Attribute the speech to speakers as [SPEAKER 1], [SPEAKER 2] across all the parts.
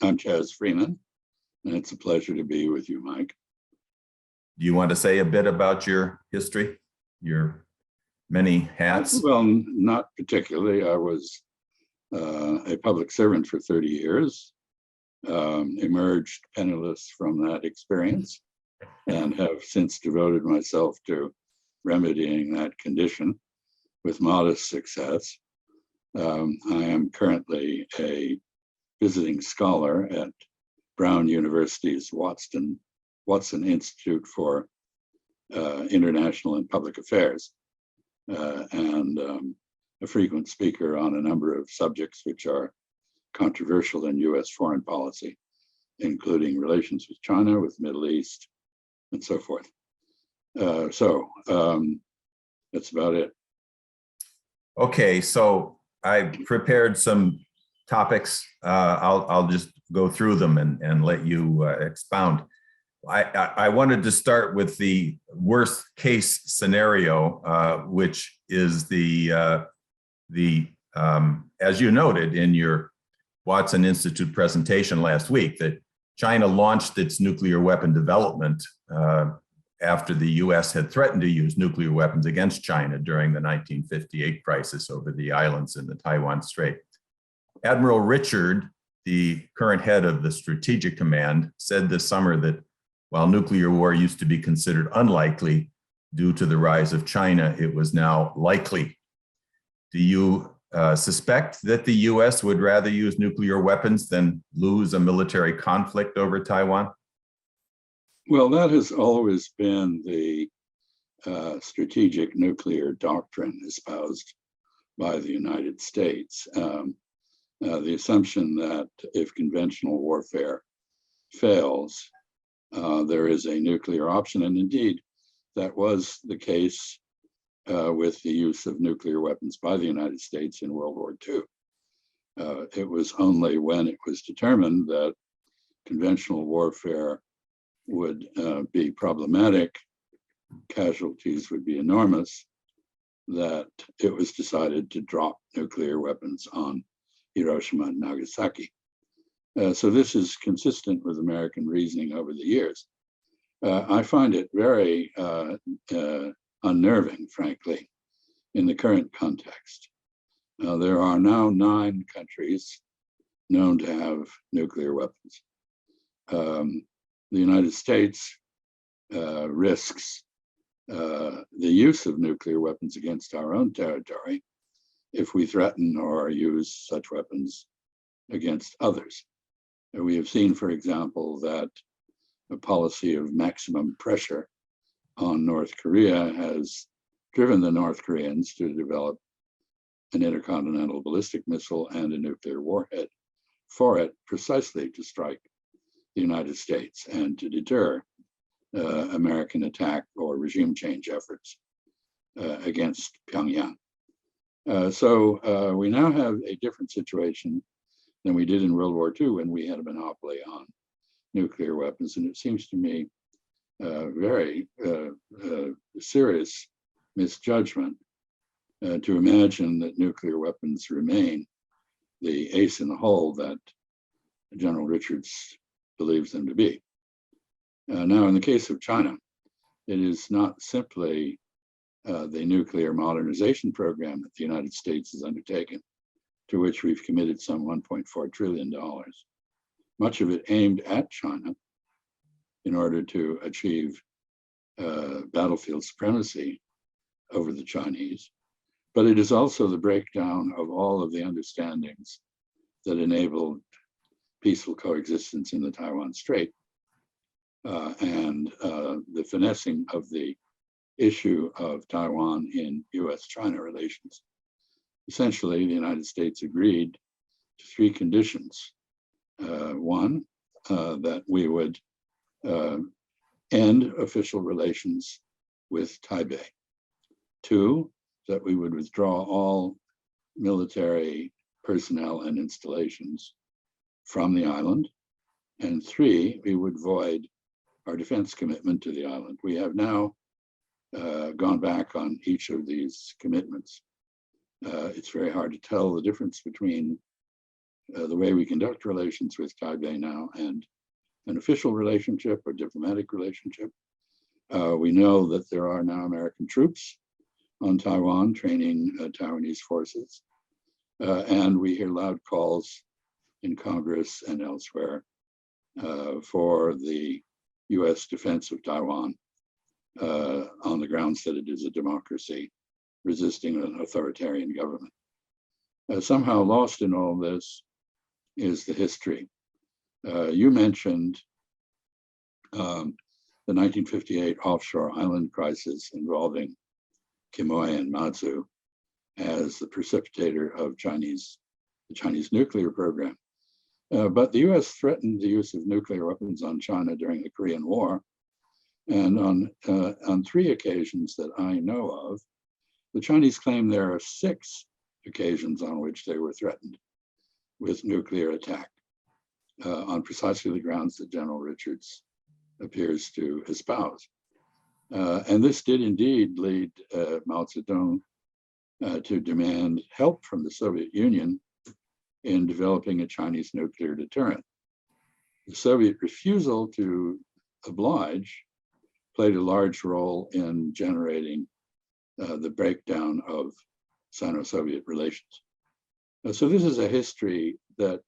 [SPEAKER 1] I'm Chas Freeman, and it's a pleasure to be with you, Mike.
[SPEAKER 2] Do you want to say a bit about your history, your many hats?
[SPEAKER 1] Well, not particularly. I was a public servant for 30 years, emerged penniless from that experience, and have since devoted myself to remedying that condition with modest success. I am currently a visiting scholar at Brown University's Watson Institute for International and Public Affairs, and a frequent speaker on a number of subjects which are controversial in U.S. foreign policy, including relations with China, with the Middle East, and so forth. So that's about it.
[SPEAKER 2] Okay, so I prepared some topics. I'll just go through them and let you expound. I wanted to start with the worst case scenario, which is the as you noted in your Watson Institute presentation last week, that China launched its nuclear weapon development after the US had threatened to use nuclear weapons against China during the 1958 crisis over the islands in the Taiwan Strait. Admiral Richard, the current head of the Strategic Command, said this summer that while nuclear war used to be considered unlikely due to the rise of China, it was now likely. Do you suspect that the US would rather use nuclear weapons than lose a military conflict over Taiwan?
[SPEAKER 1] Well, that has always been the strategic nuclear doctrine espoused by the United States. The assumption that if conventional warfare fails, there is a nuclear option. And indeed, that was the case with the use of nuclear weapons by the United States in World War II. It was only when it was determined that conventional warfare would be problematic, casualties would be enormous, that it was decided to drop nuclear weapons on Hiroshima and Nagasaki. So this is consistent with American reasoning over the years. I find it very unnerving, frankly, in the current context. There are now 9 countries known to have nuclear weapons. The United States risks the use of nuclear weapons against our own territory if we threaten or use such weapons against others. We have seen, for example, that a policy of maximum pressure on North Korea has driven the North Koreans to develop an intercontinental ballistic missile and a nuclear warhead for it, precisely to strike the United States and to deter American attack or regime change efforts against Pyongyang. So we now have a different situation than we did in World War II when we had a monopoly on nuclear weapons. And it seems to me very serious misjudgment to imagine that nuclear weapons remain the ace in the hole that General Richards believes them to be. Now, in the case of China, it is not simply the nuclear modernization program that the United States has undertaken, to which we've committed some $1.4 trillion, much of it aimed at China in order to achieve battlefield supremacy over the Chinese. But it is also the breakdown of all of the understandings that enabled peaceful coexistence in the Taiwan Strait, and the finessing of the issue of Taiwan in US-China relations. Essentially, the United States agreed to 3 conditions. One, that we would end official relations with Taipei. 2, that we would withdraw all military personnel and installations from the island. And 3, we would void our defense commitment to the island. We have now gone back on each of these commitments. It's very hard to tell the difference between the way we conduct relations with Taipei now and an official relationship or diplomatic relationship. We know that there are now American troops on Taiwan training Taiwanese forces. And we hear loud calls in Congress and elsewhere for the US defense of Taiwan on the grounds that it is a democracy resisting an authoritarian government. Somehow lost in all this is the history. You mentioned the 1958 offshore island crisis involving Quemoy and Matsu as the precipitator of the Chinese nuclear program. But the US threatened the use of nuclear weapons on China during the Korean War. And on 3 occasions that I know of, the Chinese claim there are 6 occasions on which they were threatened with nuclear attack on precisely the grounds that General Richards appears to espouse. And this did indeed lead Mao Zedong to demand help from the Soviet Union in developing a Chinese nuclear deterrent. The Soviet refusal to oblige played a large role in generating the breakdown of Sino-Soviet relations. So this is a history that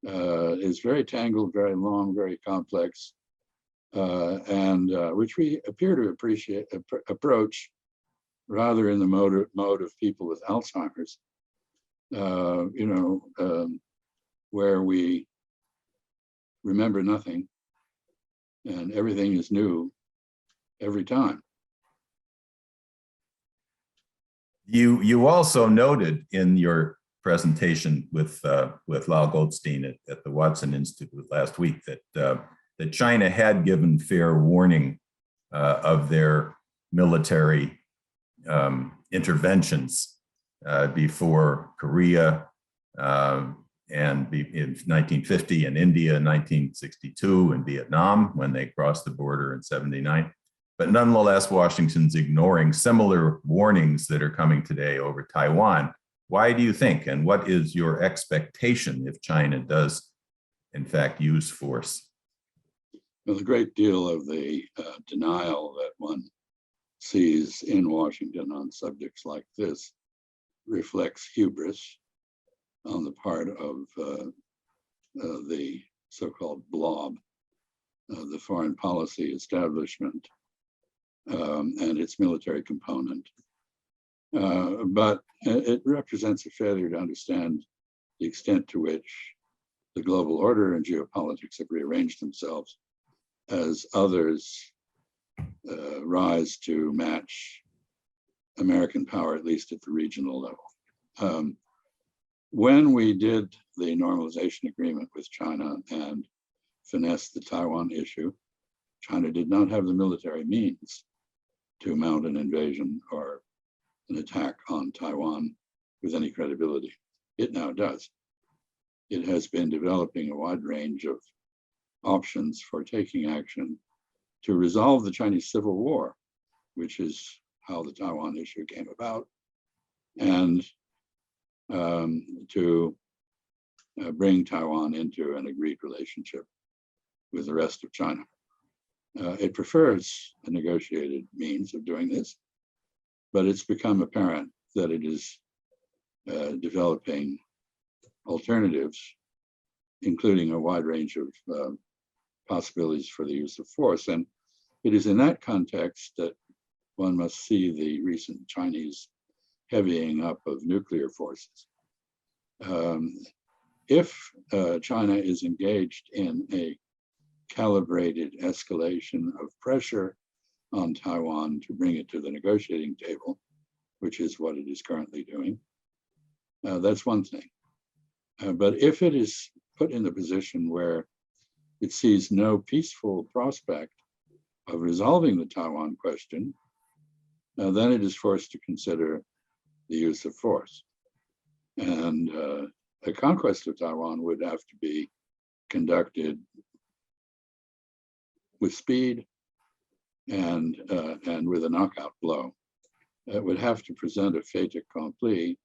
[SPEAKER 1] is very tangled, very long, very complex, and which we appear to approach rather in the mode of people with Alzheimer's, where we remember nothing and everything is new every time.
[SPEAKER 2] You also noted in your presentation with Lau Goldstein at the Watson Institute last week that China had given fair warning of their military interventions before Korea and in 1950, in India in 1962, and Vietnam when they crossed the border in 79. But nonetheless, Washington's ignoring similar warnings that are coming today over Taiwan. Why do you think, and what is your expectation if China does, in fact, use force?
[SPEAKER 1] Well, a great deal of the denial that one sees in Washington on subjects like this reflects hubris on the part of the so-called blob, the foreign policy establishment, and its military component. But it represents a failure to understand the extent to which the global order and geopolitics have rearranged themselves as others rise to match American power, at least at the regional level. When we did the normalization agreement with China and finessed the Taiwan issue, China did not have the military means to mount an invasion or an attack on Taiwan with any credibility. It now does. It has been developing a wide range of options for taking action to resolve the Chinese Civil War, which is how the Taiwan issue came about, and to bring Taiwan into an agreed relationship with the rest of China. It prefers a negotiated means of doing this, but it's become apparent that it is developing alternatives, including a wide range of possibilities for the use of force. And it is in that context that one must see the recent Chinese heavying up of nuclear forces. If China is engaged in a calibrated escalation of pressure on Taiwan to bring it to the negotiating table, which is what it is currently doing, that's one thing. But if it is put in the position where it sees no peaceful prospect of resolving the Taiwan question, then it is forced to consider the use of force. And a conquest of Taiwan would have to be conducted with speed and with a knockout blow. It would have to present a fait accompli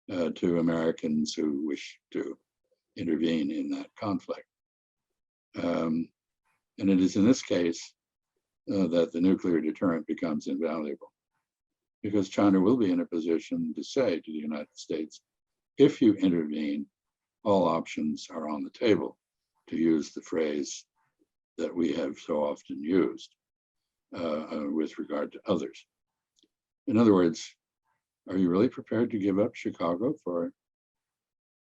[SPEAKER 1] to Americans who wish to intervene in that conflict. And it is in this case that the nuclear deterrent becomes invaluable, because China will be in a position to say to the United States, if you intervene, all options are on the table, to use the phrase that we have so often used with regard to others. In other words, are you really prepared to give up Chicago for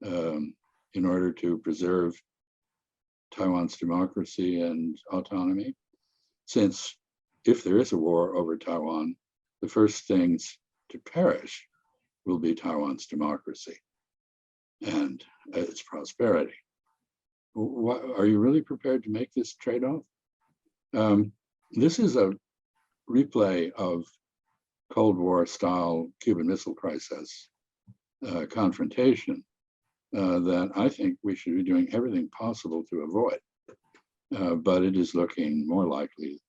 [SPEAKER 1] in order to preserve Taiwan's democracy and autonomy? Since if there is a war over Taiwan, the first things to perish will be Taiwan's democracy and its prosperity. Are you really prepared to make this trade-off? This is a replay of Cold War style Cuban Missile Crisis confrontation that I think we should be doing everything possible to avoid. But it is looking more likely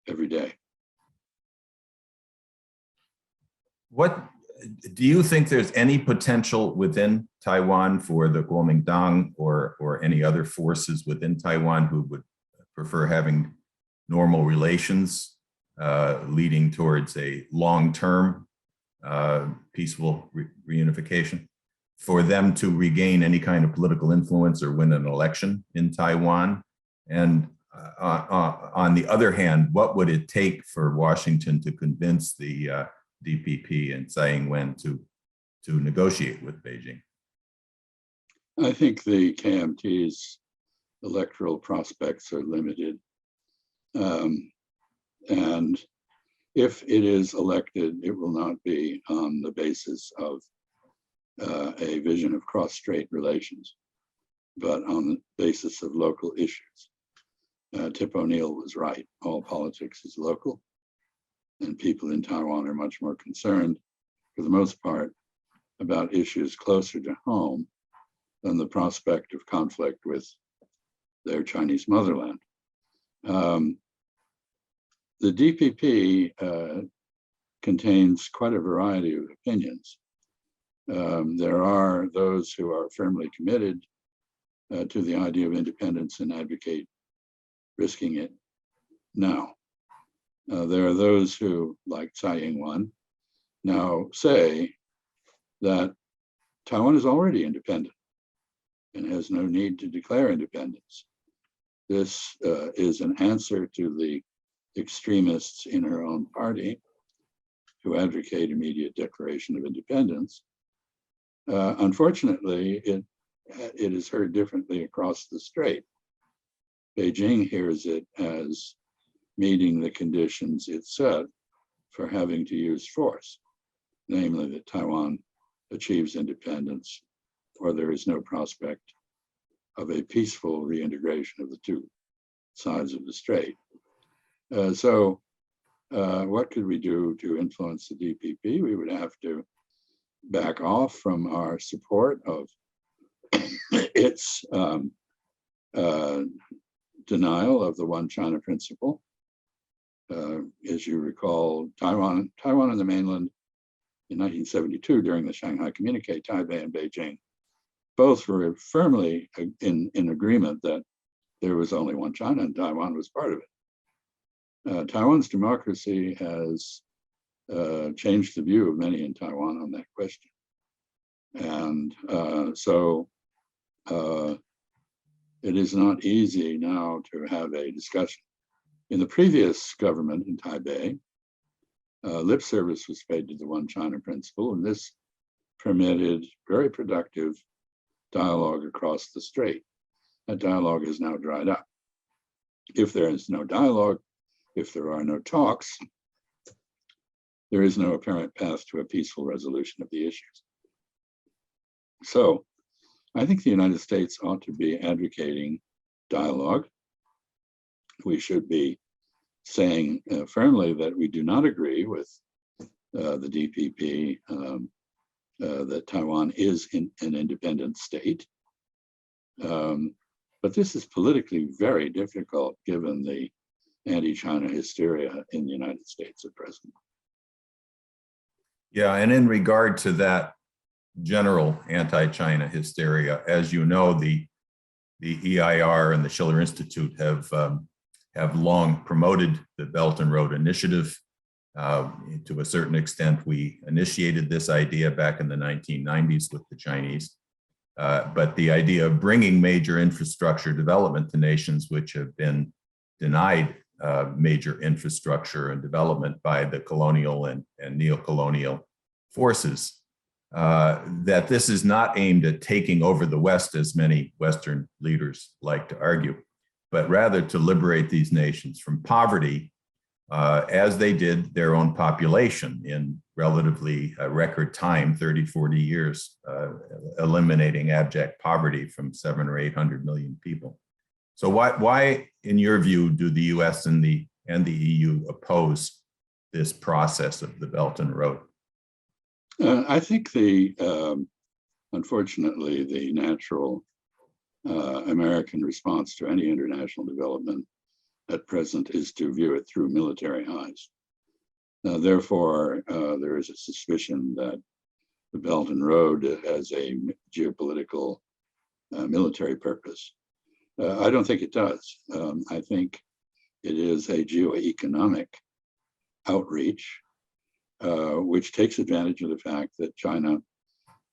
[SPEAKER 1] every day.
[SPEAKER 2] What do you think there's any potential within Taiwan for the Kuomintang or any other forces within Taiwan who would prefer having normal relations leading towards a long-term peaceful reunification, for them to regain any kind of political influence or win an election in Taiwan? And on the other hand, what would it take for Washington to convince the DPP and Tsai Ing-wen to negotiate with Beijing?
[SPEAKER 1] I think the KMT's electoral prospects are limited. And if it is elected, it will not be on the basis of a vision of cross-strait relations, but on the basis of local issues. Tip O'Neill was right. All politics is local, and people in Taiwan are much more concerned, for the most part, about issues closer to home than the prospect of conflict with their Chinese motherland. The DPP contains quite a variety of opinions. There are those who are firmly committed to the idea of independence and advocate risking it now. There are those who, like Tsai Ing-wen, now say that Taiwan is already independent and has no need to declare independence. This is an answer to the extremists in her own party who advocate immediate declaration of independence. Unfortunately, it is heard differently across the strait. Beijing hears it as meeting the conditions it set for having to use force, namely that Taiwan achieves independence or there is no prospect of a peaceful reintegration of the two sides of the strait. So what could we do to influence the DPP? We would have to back off from our support of its denial of the one China principle. As you recall, Taiwan and the mainland in 1972 during the Shanghai Communique, Taipei and Beijing both were firmly in agreement that there was only one China and Taiwan was part of it. Taiwan's democracy has changed the view of many in Taiwan on that question. And so it is not easy now to have a discussion. In the previous government in Taipei, lip service was paid to the one China principle, and this permitted very productive dialogue across the strait. That dialogue has now dried up. If there is no dialogue, if there are no talks, there is no apparent path to a peaceful resolution of the issues. So I think the United States ought to be advocating dialogue. We should be saying firmly that we do not agree with the DPP that Taiwan is an independent state. But this is politically very difficult given the anti-China hysteria in the United States at present.
[SPEAKER 2] Yeah, and in regard to that general anti-China hysteria. As you know, the EIR and the Schiller Institute have long promoted the Belt and Road Initiative. To a certain extent, we initiated this idea back in the 1990s with the Chinese. But the idea of bringing major infrastructure development to nations which have been denied major infrastructure and development by the colonial and neo-colonial forces, that this is not aimed at taking over the West, as many Western leaders like to argue, but rather to liberate these nations from poverty, as they did their own population in relatively record time, 30, 40 years, eliminating abject poverty from 700 or 800 million people. So why, in your view, do the US and the EU oppose this process of the Belt and Road?
[SPEAKER 1] I think unfortunately, the natural American response to any international development at present is to view it through military eyes. Therefore, there is a suspicion that the Belt and Road has a geopolitical military purpose. I don't think it does. I think it is a geoeconomic outreach, which takes advantage of the fact that China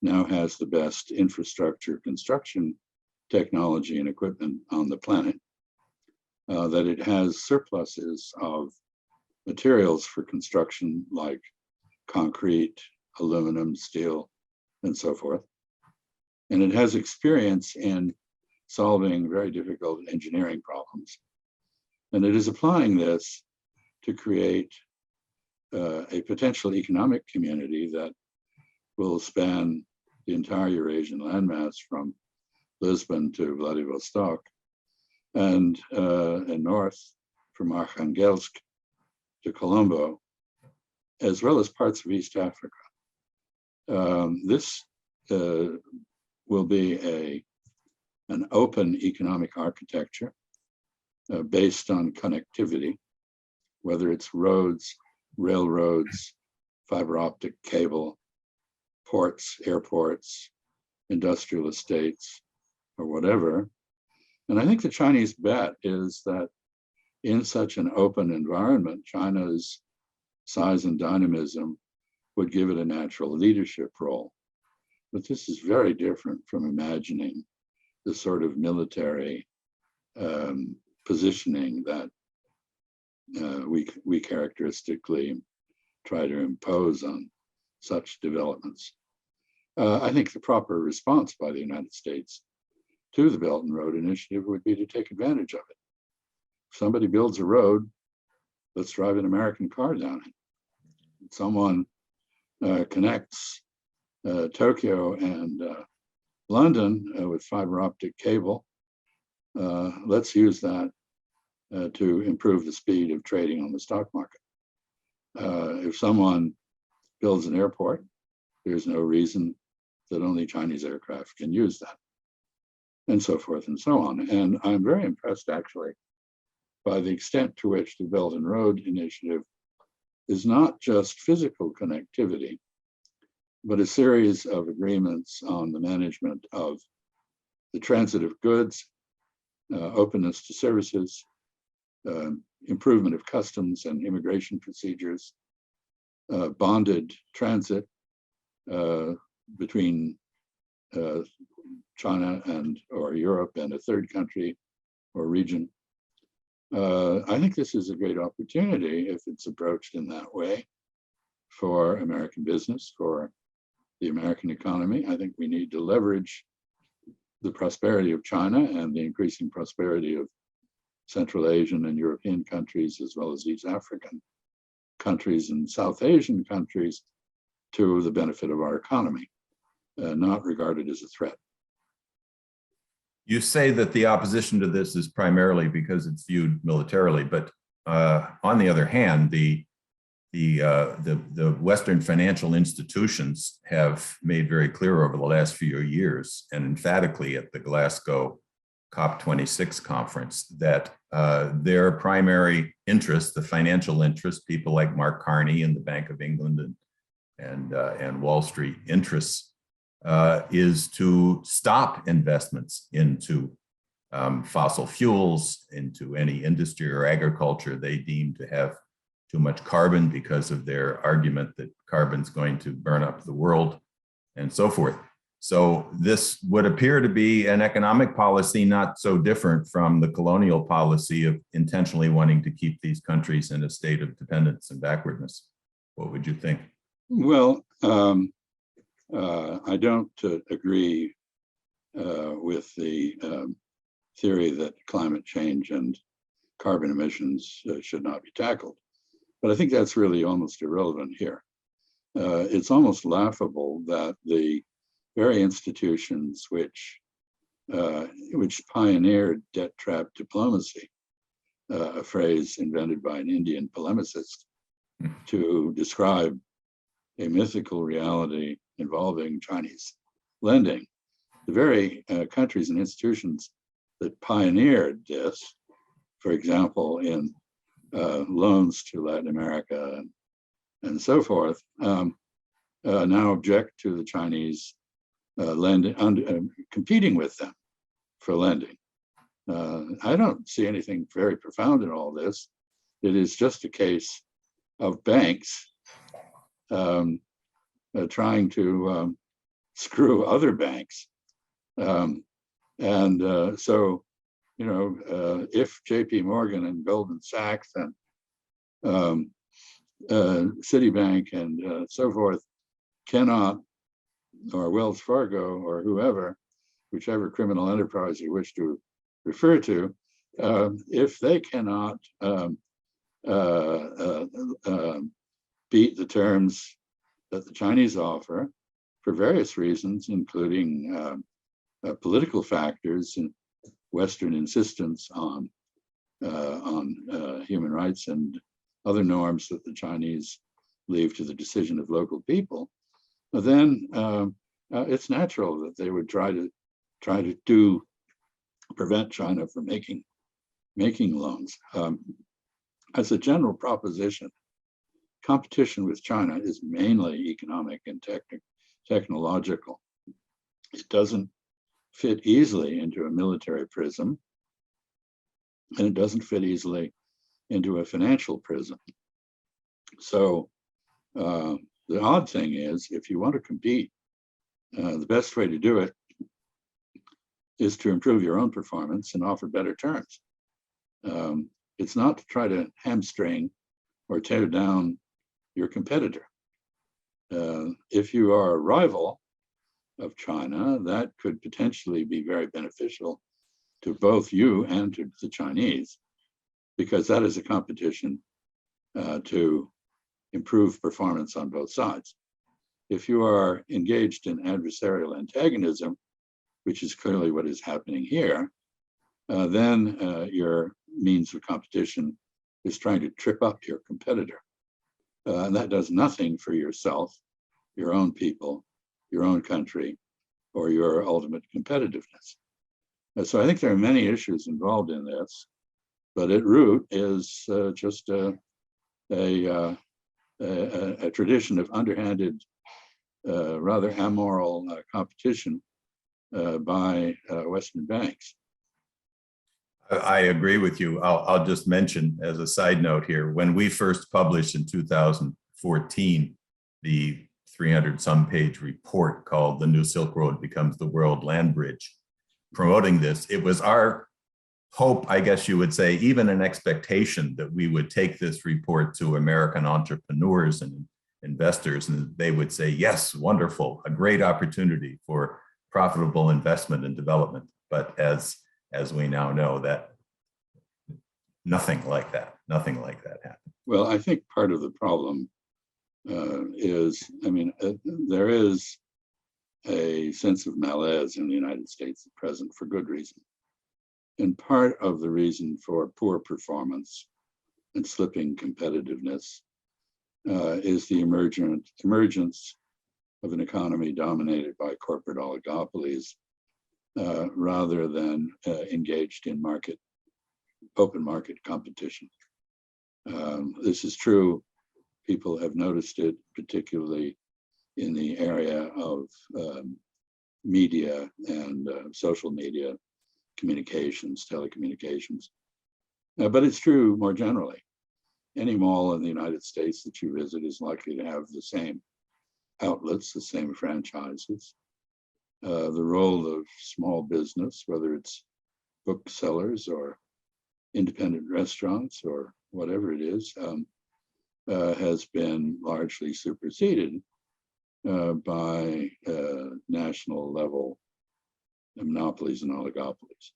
[SPEAKER 1] now has the best infrastructure construction technology and equipment on the planet, that it has surpluses of materials for construction like concrete, aluminum, steel, and so forth. And it has experience in solving very difficult engineering problems. And it is applying this to create a potential economic community that will span the entire Eurasian landmass from Lisbon to Vladivostok, and north from Arkhangelsk to Colombo, as well as parts of East Africa. This will be an open economic architecture based on connectivity, whether it's roads, railroads, fiber optic cable, ports, airports, industrial estates, or whatever. And I think the Chinese bet is that in such an open environment, China's size and dynamism would give it a natural leadership role. But this is very different from imagining the sort of military positioning that we characteristically try to impose on such developments. I think the proper response by the United States to the Belt and Road Initiative would be to take advantage of it. If somebody builds a road, let's drive an American car down it. If someone connects Tokyo and London with fiber optic cable, let's use that to improve the speed of trading on the stock market. If someone builds an airport, there's no reason that only Chinese aircraft can use that, and so forth and so on. And I'm very impressed, actually, by the extent to which the Belt and Road Initiative is not just physical connectivity, but a series of agreements on the management of the transit of goods, openness to services, improvement of customs and immigration procedures, bonded transit between China or Europe and a third country or region. I think this is a great opportunity if it's approached in that way for American business, for the American economy. I think we need to leverage the prosperity of China and the increasing prosperity of Central Asian and European countries, as well as East African countries and South Asian countries, to the benefit of our economy, not regarded as a threat.
[SPEAKER 2] You say that the opposition to this is primarily because it's viewed militarily, but on the other hand, the Western financial institutions have made very clear over the last few years, and emphatically at the Glasgow COP26 conference, that their primary interest, the financial interest, people like Mark Carney and the Bank of England and Wall Street interests, is to stop investments into fossil fuels, into any industry or agriculture they deem to have too much carbon because of their argument that carbon's going to burn up the world and so forth. So this would appear to be an economic policy not so different from the colonial policy of intentionally wanting to keep these countries in a state of dependence and backwardness. What would you think?
[SPEAKER 1] Well, I don't agree with the theory that climate change and carbon emissions should not be tackled. But I think that's really almost irrelevant here. It's almost laughable that the very institutions which pioneered debt trap diplomacy, a phrase invented by an Indian polemicist to describe a mythical reality involving Chinese lending, the very countries and institutions that pioneered this, for example, in loans to Latin America and so forth, now object to the Chinese lending, competing with them for lending. I don't see anything very profound in all this. It is just a case of banks trying to screw other banks. So, you know, if JP Morgan and Goldman Sachs and Citibank and so forth cannot, or Wells Fargo or whoever, whichever criminal enterprise you wish to refer to, if they cannot beat the terms that the Chinese offer for various reasons, including political factors and Western insistence on human rights and other norms that the Chinese leave to the decision of local people, then it's natural that they would try to prevent China from making loans. As a general proposition, competition with China is mainly economic and technological. It doesn't fit easily into a military prism, and it doesn't fit easily into a financial prism. So the odd thing is, if you want to compete, the best way to do it is to improve your own performance and offer better terms. It's not to try to hamstring or tear down your competitor. If you are a rival of China, that could potentially be very beneficial to both you and to the Chinese, because that is a competition to improve performance on both sides. If you are engaged in adversarial antagonism, which is clearly what is happening here, then your means of competition is trying to trip up your competitor. And that does nothing for yourself, your own people, your own country, or your ultimate competitiveness. So I think there are many issues involved in this, but at root is just a tradition of underhanded, rather amoral competition by Western banks.
[SPEAKER 2] I agree with you. I'll just mention as a side note here, when we first published in 2014, the 300-some page report called The New Silk Road Becomes the World Land Bridge, promoting this, it was our hope, I guess you would say, even an expectation that we would take this report to American entrepreneurs and investors, and they would say, yes, wonderful, a great opportunity for profitable investment and development. But as we now know, that nothing like that happened. Well,
[SPEAKER 1] I think part of the problem is, there is a sense of malaise in the United States at present for good reason. And part of the reason for poor performance and slipping competitiveness is the emergence of an economy dominated by corporate oligopolies rather than engaged in open market competition. This is true. People have noticed it, particularly in the area of media and social media communications, telecommunications. But it's true more generally. Any mall in the United States that you visit is likely to have the same outlets, the same franchises. The role of small business, whether it's booksellers or independent restaurants or whatever it is, has been largely superseded by national level monopolies and oligopolies.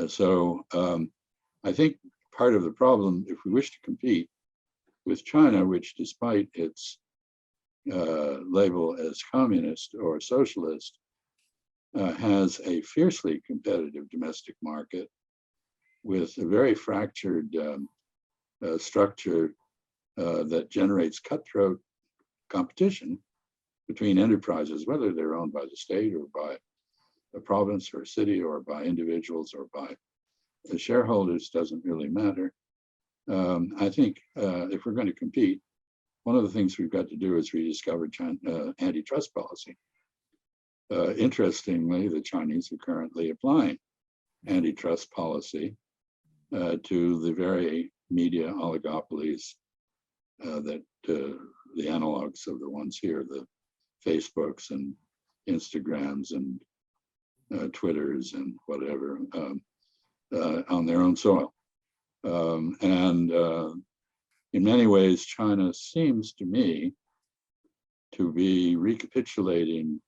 [SPEAKER 1] So I think part of the problem, if we wish to compete with China, which despite its label as communist or socialist, has a fiercely competitive domestic market with a very fractured structure that generates cutthroat competition between enterprises, whether they're owned by the state or by a province or a city or by individuals or by the shareholders, doesn't really matter. I think if we're going to compete, one of the things we've got to do is rediscover antitrust policy. Interestingly, the Chinese are currently applying antitrust policy to the very media oligopolies that the analogs of the ones here, the Facebooks and Instagrams and Twitters and whatever, on their own soil. And in many ways, China seems to me to be recapitulating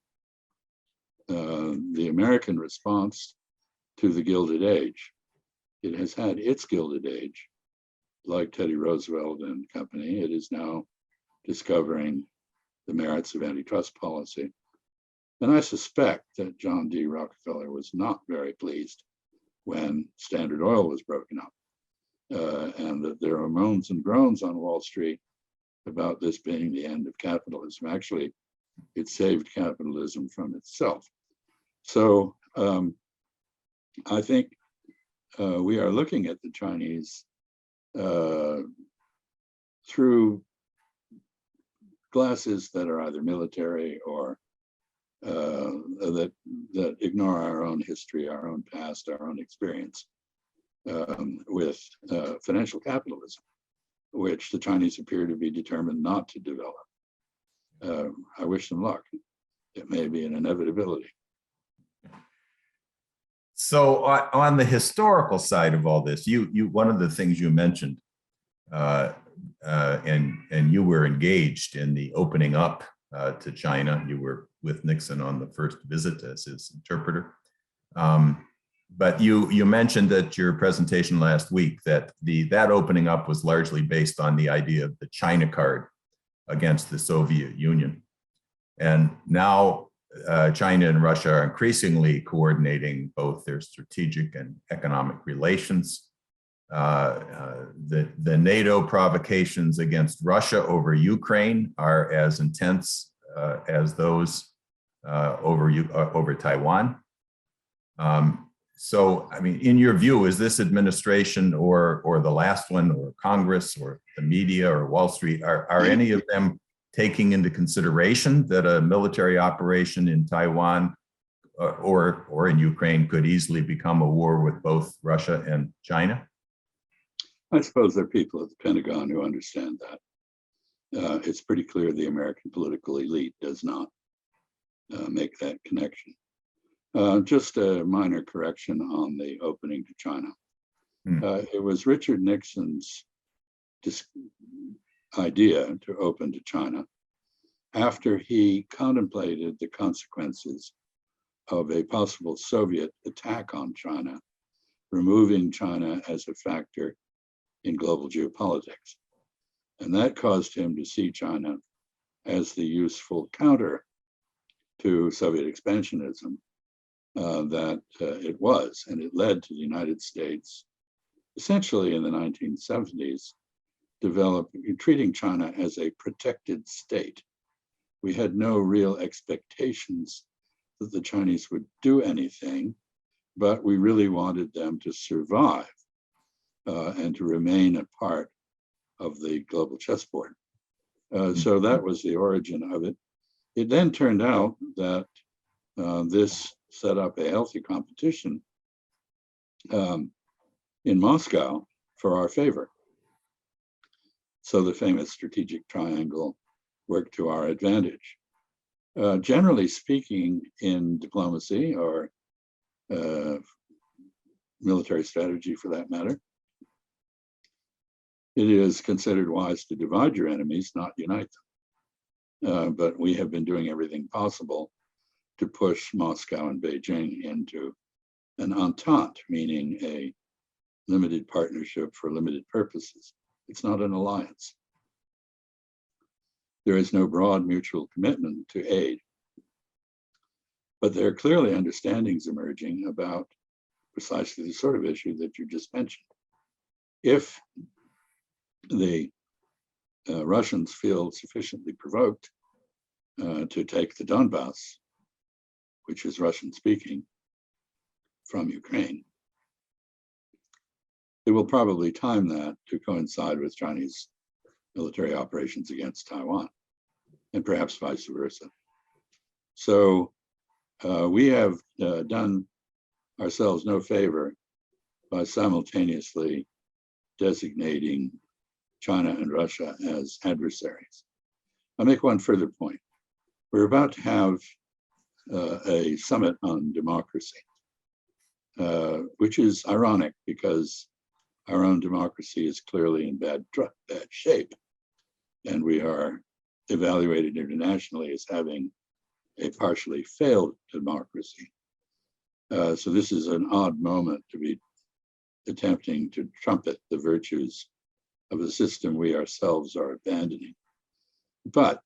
[SPEAKER 1] the American response to the Gilded Age. It has had its Gilded Age, like Teddy Roosevelt and company. It is now discovering the merits of antitrust policy. And I suspect that John D. Rockefeller was not very pleased when Standard Oil was broken up, and that there are moans and groans on Wall Street about this being the end of capitalism. Actually, it saved capitalism from itself. So I think we are looking at the Chinese through glasses that are either military or that ignore our own history, our own past, our own experience with financial capitalism, which the Chinese appear to be determined not to develop. I wish them luck. It may be an inevitability.
[SPEAKER 2] So on the historical side of all this, you one of the things you mentioned, and you were engaged in the opening up to China. You were with Nixon on the first visit as his interpreter. But you mentioned at your presentation last week that that opening up was largely based on the idea of the China card against the Soviet Union. And now China and Russia are increasingly coordinating both their strategic and economic relations. The NATO provocations against Russia over Ukraine are as intense as those over Taiwan. So, I mean, in your view, is this administration or the last one, or Congress, or the media, or Wall Street, are any of them taking into consideration that a military operation in Taiwan or in Ukraine could easily become a war with both Russia and China?
[SPEAKER 1] I suppose there are people at the Pentagon who understand that. It's pretty clear the American political elite does not make that connection. Just a minor correction on the opening to China. It was Richard Nixon's idea to open to China after he contemplated the consequences of a possible Soviet attack on China, removing China as a factor in global geopolitics. And that caused him to see China as the useful counter to Soviet expansionism that it was. And it led to the United States, essentially in the 1970s, treating China as a protected state. We had no real expectations that the Chinese would do anything, but we really wanted them to survive and to remain a part of the global chessboard. So that was the origin of it. It then turned out that this set up a healthy competition in Moscow for our favor. So the famous strategic triangle worked to our advantage. Generally speaking, in diplomacy or military strategy for that matter, it is considered wise to divide your enemies, not unite them. But we have been doing everything possible to push Moscow and Beijing into an entente, meaning a limited partnership for limited purposes. It's not an alliance. There is no broad mutual commitment to aid. But there are clearly understandings emerging about precisely the sort of issue that you just mentioned. If the Russians feel sufficiently provoked to take the Donbass, which is Russian speaking, from Ukraine, they will probably time that to coincide with Chinese military operations against Taiwan, and perhaps vice versa. So we have done ourselves no favor by simultaneously designating China and Russia as adversaries. I'll make one further point. We're about to have a summit on democracy, which is ironic because our own democracy is clearly in bad shape, and we are evaluated internationally as having a partially failed democracy. So this is an odd moment to be attempting to trumpet the virtues of a system we ourselves are abandoning. But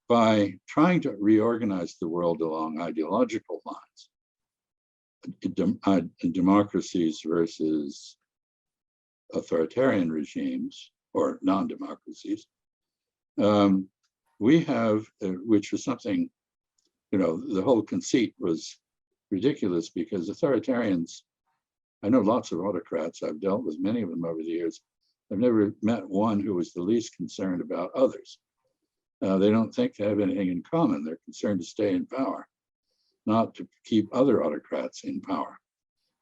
[SPEAKER 1] by trying to reorganize the world along ideological lines, democracies versus authoritarian regimes or non-democracies, we have, which was something, the whole conceit was ridiculous because authoritarians, I know lots of autocrats, I've dealt with many of them over the years. I've never met one who was the least concerned about others. They don't think they have anything in common. They're concerned to stay in power, not to keep other autocrats in power.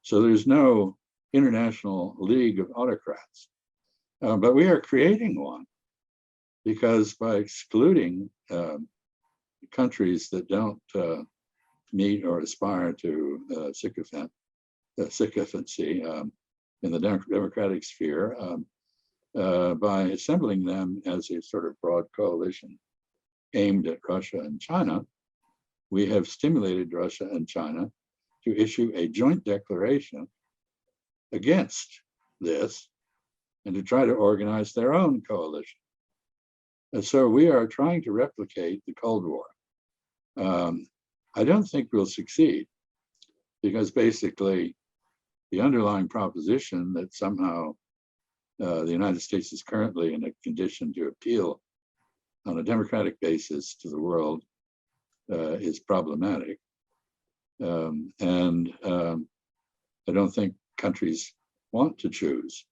[SPEAKER 1] So there's no international league of autocrats. But we are creating one because by excluding countries that don't meet or aspire to sycophancy in the democratic sphere, by assembling them as a sort of broad coalition aimed at Russia and China, we have stimulated Russia and China to issue a joint declaration against this and to try to organize their own coalition. And so we are trying to replicate the Cold War. I don't think we'll succeed because basically the underlying proposition that somehow the United States is currently in a condition to appeal on a democratic basis to the world is problematic. And I don't think countries want to choose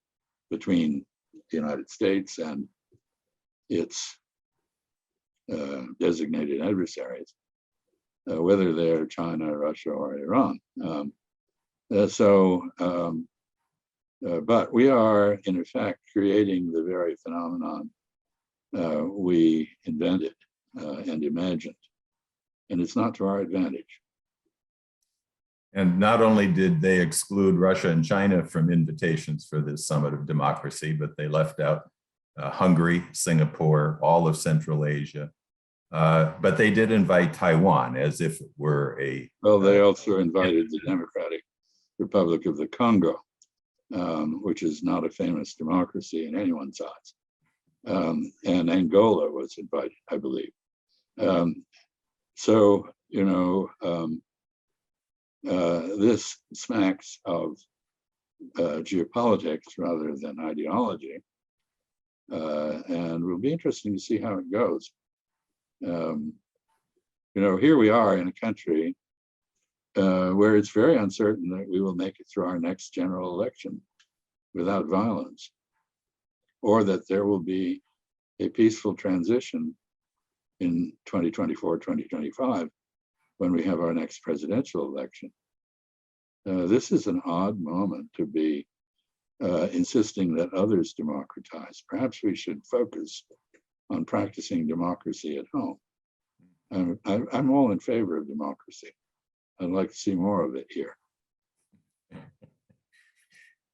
[SPEAKER 1] between the United States and its designated adversaries, whether they're China, Russia, or Iran. But we are, in effect, creating the very phenomenon we invented and imagined, and it's not to our advantage.
[SPEAKER 2] And not only did they exclude Russia and China from invitations for this summit of democracy, but they left out Hungary, Singapore, all of Central Asia. But they did invite Taiwan as if it were a...
[SPEAKER 1] Well, they also invited the Democratic Republic of the Congo, which is not a famous democracy in anyone's eyes. And Angola was invited, I believe. This smacks of geopolitics rather than ideology. And it will be interesting to see how it goes. Here we are in a country where it's very uncertain that we will make it through our next general election without violence, or that there will be a peaceful transition in 2024, 2025 when we have our next presidential election. This is an odd moment to be insisting that others democratize. Perhaps we should focus on practicing democracy at home. I'm all in favor of democracy. I'd like to see more of it here.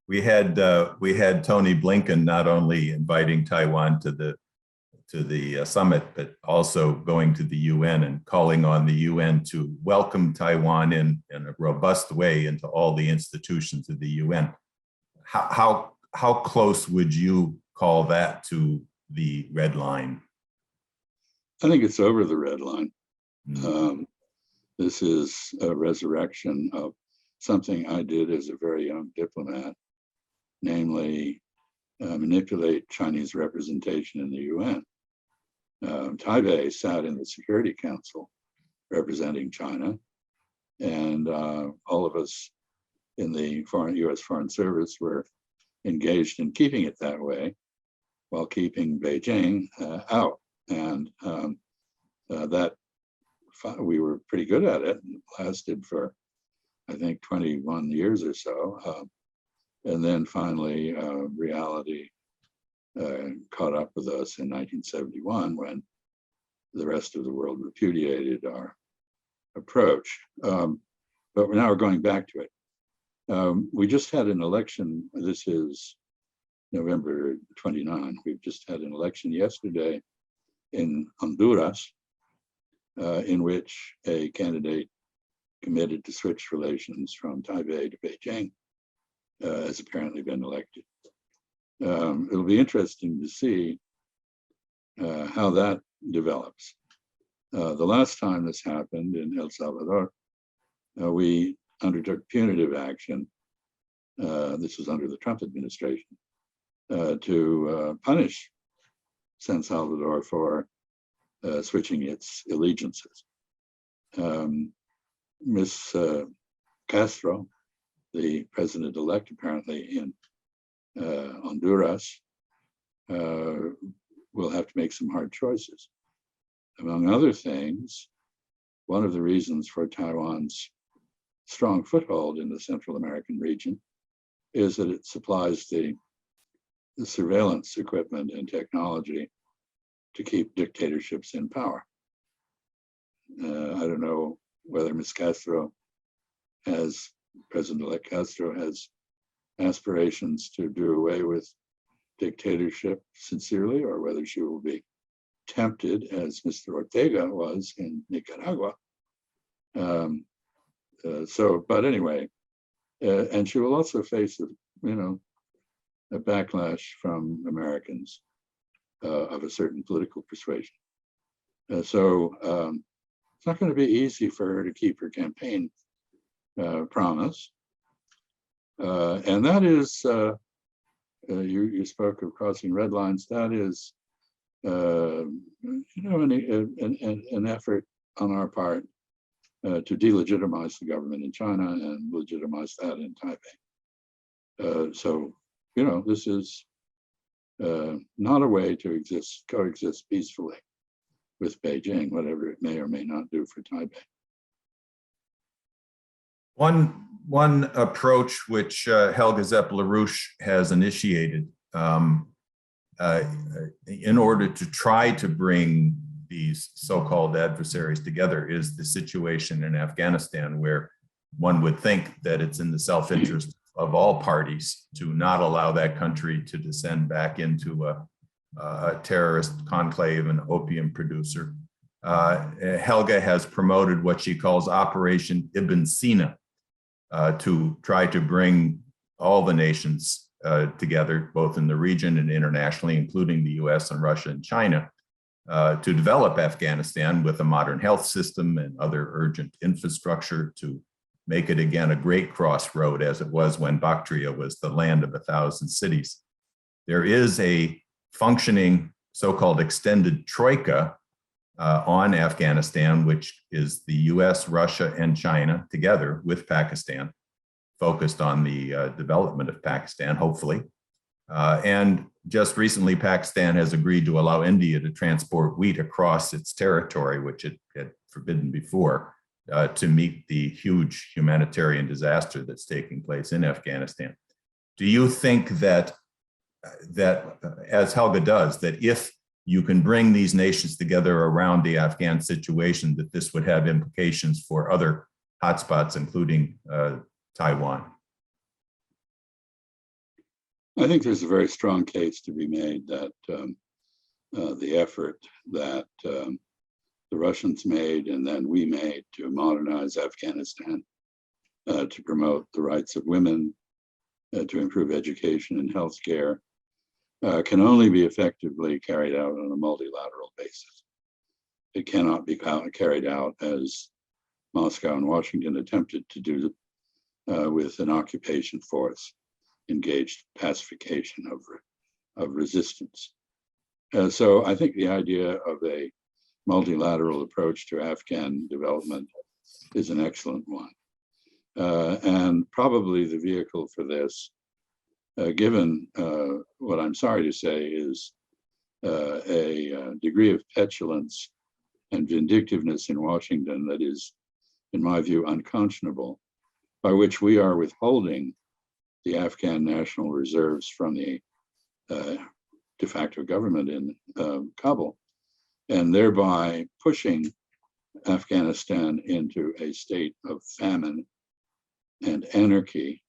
[SPEAKER 2] We had Tony Blinken not only inviting Taiwan to the summit, but also going to the UN and calling on the UN to welcome Taiwan in a robust way into all the institutions of the UN. How close would you call that to the red line?
[SPEAKER 1] I think it's over the red line. This is a resurrection of something I did as a very young diplomat, namely manipulate Chinese representation in the UN. Taipei sat in the Security Council representing China, and all of us in the US Foreign Service were engaged in keeping it that way while keeping Beijing out. And that we were pretty good at it. It lasted for, I think, 21 years or so. And then finally, reality caught up with us in 1971 when the rest of the world repudiated our approach. But now we're going back to it. We just had an election. This is November 29. We've just had an election yesterday in Honduras, in which a candidate committed to switch relations from Taipei to Beijing has apparently been elected. It'll be interesting to see how that develops. The last time this happened in El Salvador, we undertook punitive action. This was under the Trump administration to punish San Salvador for switching its allegiances. Ms. Castro, the president-elect apparently in Honduras, will have to make some hard choices. Among other things, one of the reasons for Taiwan's strong foothold in the Central American region is that it supplies the surveillance equipment and technology to keep dictatorships in power. I don't know whether Ms. Castro President-elect Castro has aspirations to do away with dictatorship sincerely, or whether she will be tempted, as Mr. Ortega was in Nicaragua. But anyway, and she will also face a backlash from Americans of a certain political persuasion. It's not going to be easy for her to keep her campaign promise. And that is, you spoke of crossing red lines. That is, an effort on our part to delegitimize the government in China and legitimize that in Taipei. This is not a way to coexist peacefully with Beijing, whatever it may or may not do for Taipei.
[SPEAKER 2] One approach which Helga Zepp-LaRouche has initiated in order to try to bring these so-called adversaries together is the situation in Afghanistan, where one would think that it's in the self-interest of all parties to not allow that country to descend back into a terrorist conclave and opium producer. Helga has promoted what she calls Operation Ibn Sina to try to bring all the nations together, both in the region and internationally, including the US and Russia and China, to develop Afghanistan with a modern health system and other urgent infrastructure to make it again a great crossroad as it was when Bactria was the land of 1,000 cities. There is a functioning so-called extended troika on Afghanistan, which is the US, Russia, and China together with Pakistan, focused on the development of Pakistan, hopefully. And just recently, Pakistan has agreed to allow India to transport wheat across its territory, which it had forbidden before. to meet the huge humanitarian disaster that's taking place in Afghanistan. Do you think that, as Helga does, that if you can bring these nations together around the Afghan situation, that this would have implications for other hotspots, including Taiwan?
[SPEAKER 1] I think there's a very strong case to be made that the effort that the Russians made and then we made to modernize Afghanistan, to promote the rights of women, to improve education and healthcare, can only be effectively carried out on a multilateral basis. It cannot be carried out as Moscow and Washington attempted to do with an occupation force engaged pacification of resistance. So I think the idea of a multilateral approach to Afghan development is an excellent one. And probably the vehicle for this, given what I'm sorry to say is a degree of petulance and vindictiveness in Washington that is, in my view, unconscionable, by which we are withholding the Afghan national reserves from the de facto government in Kabul, and thereby pushing Afghanistan into a state of famine and anarchy,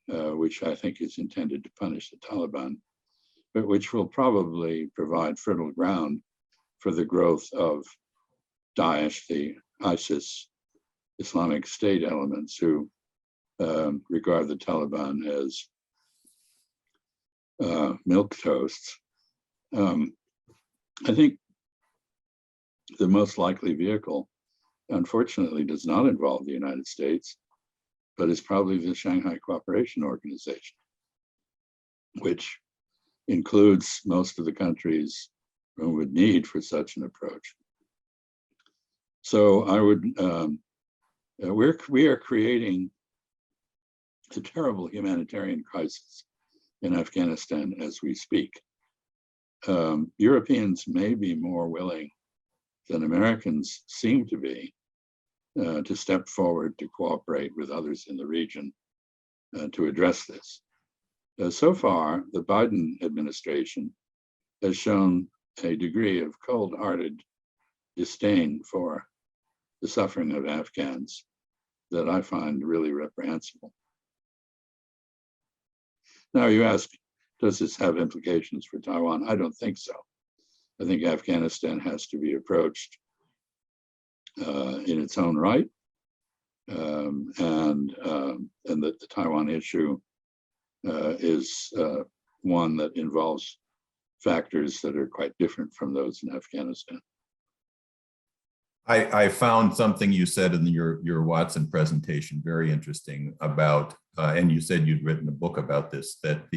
[SPEAKER 1] which I think is intended to punish the Taliban, but which will probably provide fertile ground for the growth of Daesh, the ISIS Islamic State elements who regard the Taliban as milquetoasts. I think the most likely vehicle, unfortunately, does not involve the United States, but is probably the Shanghai Cooperation Organization, which includes most of the countries who would need for such an approach. So I would, we are creating a terrible humanitarian crisis in Afghanistan as we speak. Europeans may be more willing than Americans seem to be to step forward to cooperate with others in the region to address this. So far, the Biden administration has shown a degree of cold-hearted disdain for the suffering of Afghans that I find really reprehensible. Now you ask, does this have implications for Taiwan? I don't think so. I think Afghanistan has to be approached in its own right, and that the Taiwan issue is one that involves factors that are quite different from those in Afghanistan.
[SPEAKER 2] I found something you said in your Watson presentation very interesting about, and you said you'd written a book about this, that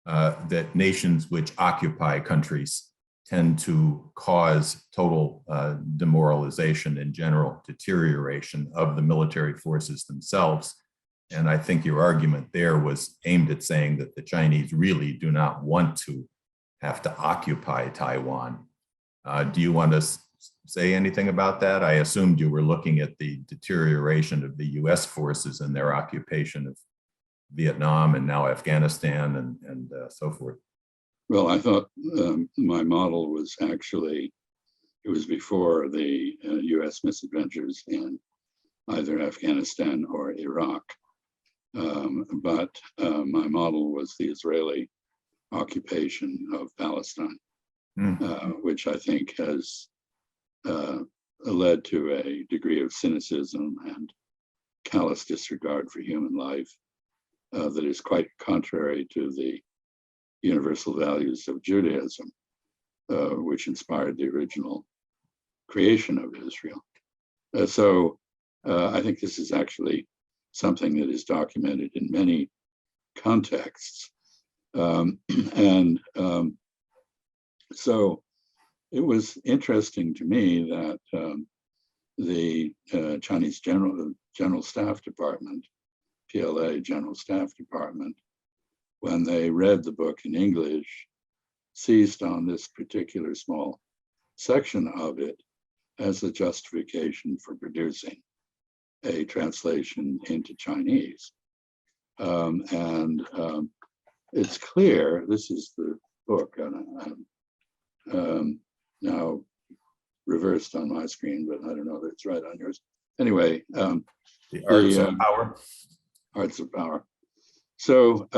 [SPEAKER 2] that nations which occupy countries tend to cause total demoralization and general deterioration of the military forces themselves. And I think your argument there was aimed at saying that the Chinese really do not want to have to occupy Taiwan. Do you want to say anything about that? I assumed you were looking at the deterioration of the US forces and their occupation of Vietnam and now Afghanistan and so forth.
[SPEAKER 1] Well, I thought my model was actually, it was before the US misadventures in either Afghanistan or Iraq. But my model was the Israeli occupation of Palestine, which I think has led to a degree of cynicism and callous disregard for human life that is quite contrary to the universal values of Judaism, which inspired the original creation of Israel. So I think this is actually something that is documented in many contexts. So it was interesting to me that the Chinese General Staff Department, PLA General Staff Department, when they read the book in English, seized on this particular small section of it as a justification for producing a translation into Chinese. It's clear, this is the book, now reversed on my screen, but I don't know that it's right on yours. Anyway,
[SPEAKER 2] The Arts of Power.
[SPEAKER 1] Arts of Power. So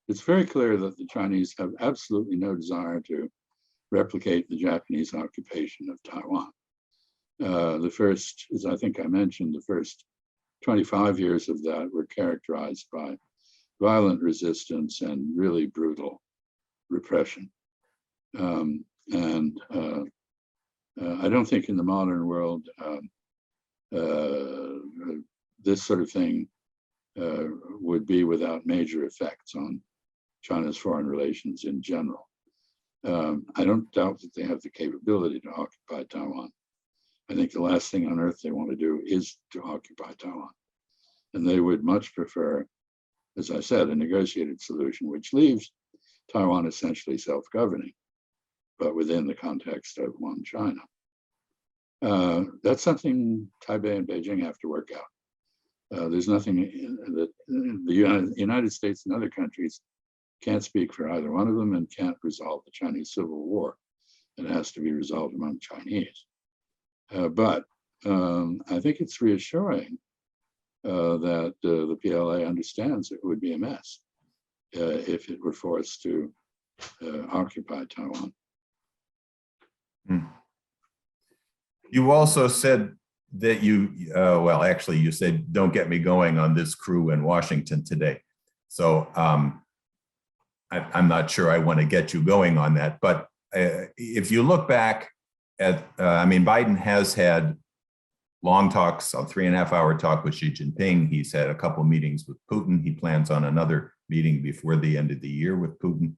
[SPEAKER 1] it's very clear that the Chinese have absolutely no desire to replicate the Japanese occupation of Taiwan. The first, as I think I mentioned, the first 25 years of that were characterized by violent resistance and really brutal repression. I don't think in the modern world this sort of thing would be without major effects on China's foreign relations in general. I don't doubt that they have the capability to occupy Taiwan. I think the last thing on earth they want to do is to occupy Taiwan. And they would much prefer, as I said, a negotiated solution, which leaves Taiwan essentially self-governing, but within the context of one China. That's something Taipei and Beijing have to work out. There's nothing that the United States and other countries can't speak for either one of them and can't resolve the Chinese Civil War. It has to be resolved among Chinese. But I think it's reassuring that the PLA understands it would be a mess if it were forced to occupy Taiwan.
[SPEAKER 2] You also said that well, actually you said, don't get me going on this crew in Washington today. So I'm not sure I want to get you going on that, but if you look back at, I mean, Biden has had long talks, a 3.5-hour talk with Xi Jinping. He's had a couple of meetings with Putin. He plans on another meeting before the end of the year with Putin.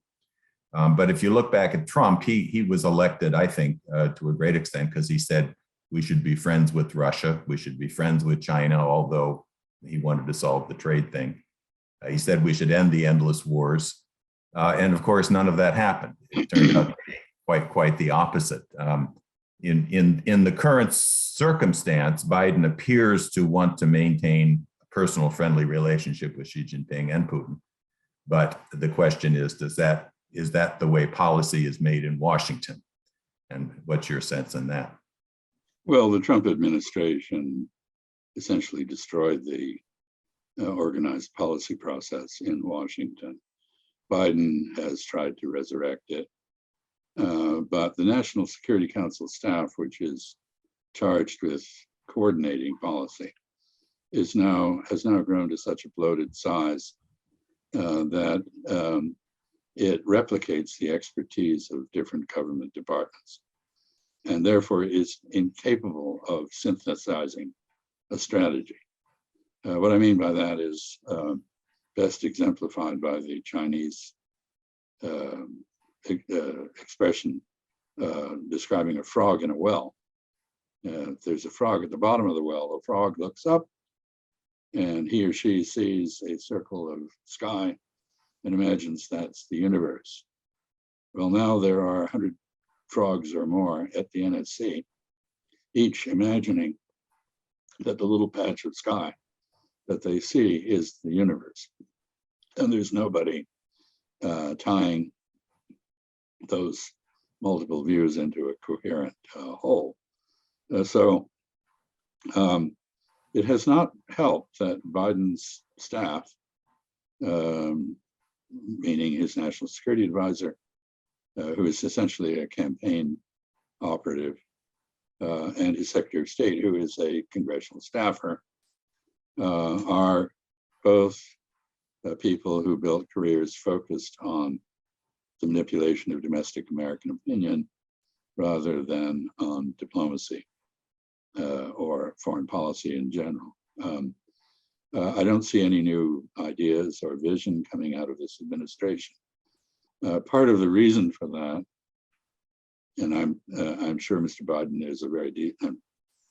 [SPEAKER 2] But if you look back at Trump, he was elected, I think, to a great extent because he said we should be friends with Russia. We should be friends with China, although he wanted to solve the trade thing. He said we should end the endless wars. And of course, none of that happened. It turned out to be quite the opposite. In the current circumstance, Biden appears to want to maintain a personal friendly relationship with Xi Jinping and Putin. But the question is that the way policy is made in Washington? And what's your sense on that?
[SPEAKER 1] Well, the Trump administration essentially destroyed the organized policy process in Washington. Biden has tried to resurrect it. But the National Security Council staff, which is charged with coordinating policy, has now grown to such a bloated size that it replicates the expertise of different government departments, and therefore is incapable of synthesizing a strategy. What I mean by that is best exemplified by the Chinese expression describing a frog in a well. If there's a frog at the bottom of the well, the frog looks up and he or she sees a circle of sky and imagines that's the universe. Well, now there are 100 frogs or more at the NSC, each imagining that the little patch of sky that they see is the universe. And there's nobody tying those multiple views into a coherent whole. So it has not helped that Biden's staff, meaning his national security advisor, who is essentially a campaign operative, and his Secretary of State, who is a congressional staffer, are both people who built careers focused on the manipulation of domestic American opinion rather than on diplomacy or foreign policy in general. I don't see any new ideas or vision coming out of this administration. Part of the reason for that, and I'm sure Mr. Biden is a very decent,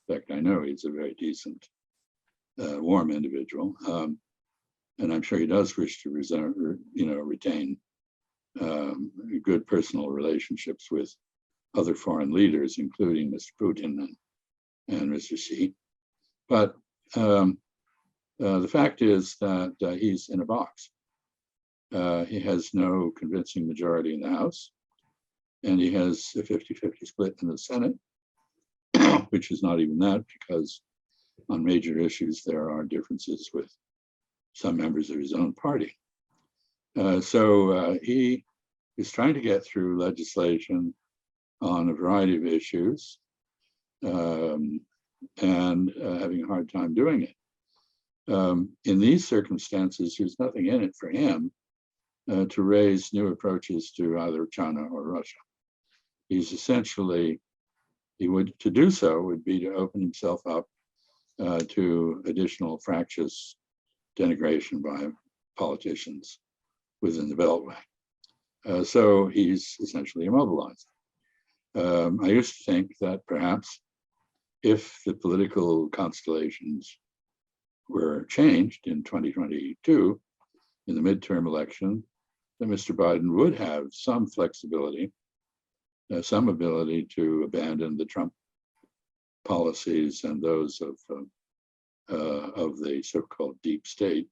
[SPEAKER 1] in fact, I know he's a very decent, warm individual, and I'm sure he does wish to retain good personal relationships with other foreign leaders, including Mr. Putin and Mr. Xi. But the fact is that he's in a box. He has no convincing majority in the House, and he has a 50-50 split in the Senate, which is not even that, because on major issues there are differences with some members of his own party. So he is trying to get through legislation on a variety of issues, and having a hard time doing it. In these circumstances, there's nothing in it for him to raise new approaches to either China or Russia. He's essentially, to do so would be to open himself up to additional fractious denigration by politicians within the Beltway. So he's essentially immobilized. I used to think that perhaps if the political constellations were changed in 2022 in the midterm election, that Mr. Biden would have some flexibility, some ability to abandon the Trump policies and those of the so-called deep state.